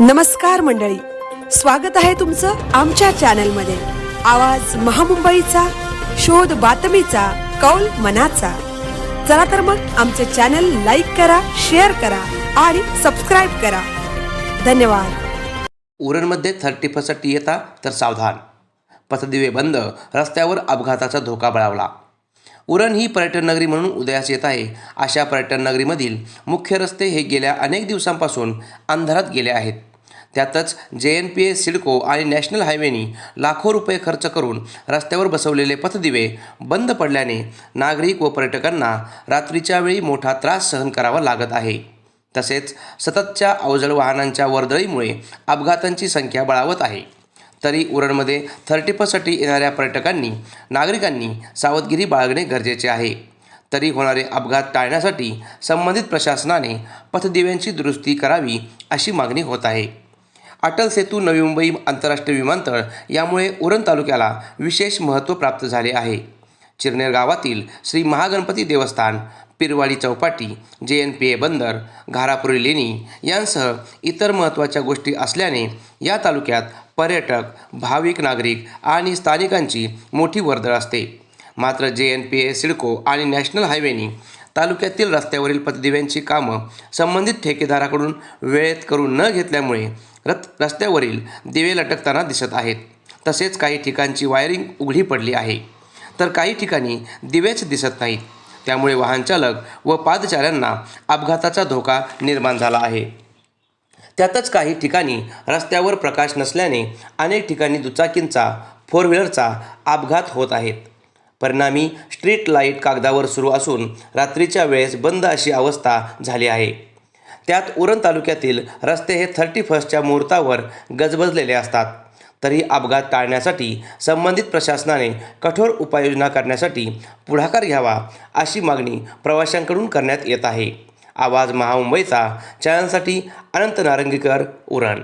नमस्कार मंडळी, स्वागत आहे तुमचं आमच्या चॅनलमध्ये। आवाज महामुंबईचा, शोध बातमीचा, कौल मनाचा। चला तर मग आमचे चॅनल लाईक करा, शेअर करा आणि सबस्क्राइब करा। धन्यवाद। उरणमध्ये 31 येता तर सावधान, पथदिवे बंद, रस्त्यावर अपघाताचा धोका बळावला। उरण ही पर्यटन नगरी म्हणून उदयास येत आहे। अशा पर्यटन नगरीमधील मुख्य रस्ते हे गेल्या अनेक दिवसांपासून अंधारात गेले आहेत। त्यातच JNPA, सिडको आणि नॅशनल हायवेनी लाखो रुपये खर्च करून रस्त्यावर बसवलेले पथदिवे बंद पडल्याने नागरिक व पर्यटकांना रात्रीच्या वेळी मोठा त्रास सहन करावा लागत आहे। तसेच सततच्या अवजड वाहनांच्या वर्दळीमुळे अपघातांची संख्या बळावत आहे। तरी उरणमध्ये 31साठी येणाऱ्या पर्यटकांनी नागरिकांनी सावधगिरी बाळगणे गरजेचे आहे। तरी होणारे अपघात टाळण्यासाठी संबंधित प्रशासनाने पथदिव्यांची दुरुस्ती करावी अशी मागणी होत आहे। अटल सेतू, नवी मुंबई आंतरराष्ट्रीय विमानतळ यामुळे उरण तालुक्याला विशेष महत्त्व प्राप्त झाले आहे। चिरनेर गावातील श्री महागणपती देवस्थान, पिरवाडी चौपाटी, JNPA बंदर, घारापुरी लेणी यांसह इतर महत्त्वाच्या गोष्टी असल्याने या तालुक्यात पर्यटक, भाविक नागरिक आणि स्थानिकांची मोठी वर्दळ असते। मात्र JNPA, सिडको आणि नॅशनल हायवेनी तालुक्यातील रस्त्यावरील पथदिव्यांची कामं संबंधित ठेकेदाराकडून वेळेत करून न घेतल्यामुळे रस्त्यावरील दिवे लटकताना दिसत आहेत। तसेच काही ठिकाणची वायरिंग उघडी पडली आहे, तर काही ठिकाणी दिवेच दिसत नाहीत। त्यामुळे वाहनचालक व पादचाऱ्यांना अपघाताचा धोका निर्माण झाला आहे। त्यातच काही ठिकाणी रस्त्यावर प्रकाश नसल्याने अनेक ठिकाणी दुचाकींचा, फोर व्हीलरचा अपघात होत आहेत। परिणामी स्ट्रीट लाईट कागदावर सुरू असून रात्रीच्या वेळेस बंद अशी अवस्था झाली आहे। त्यात उरण तालुक्यातील रस्ते हे 31च्या मुहूर्तावर गजबजलेले असतात। तरी अपघात टाळण्यासाठी संबंधित प्रशासनाने कठोर उपाययोजना करण्यासाठी पुढाकार घ्यावा अशी मागणी प्रवाशांकडून करण्यात येत आहे। आवाज महामुंबईचा चॅनलसाठी अनंत नारंगीकर, उरण।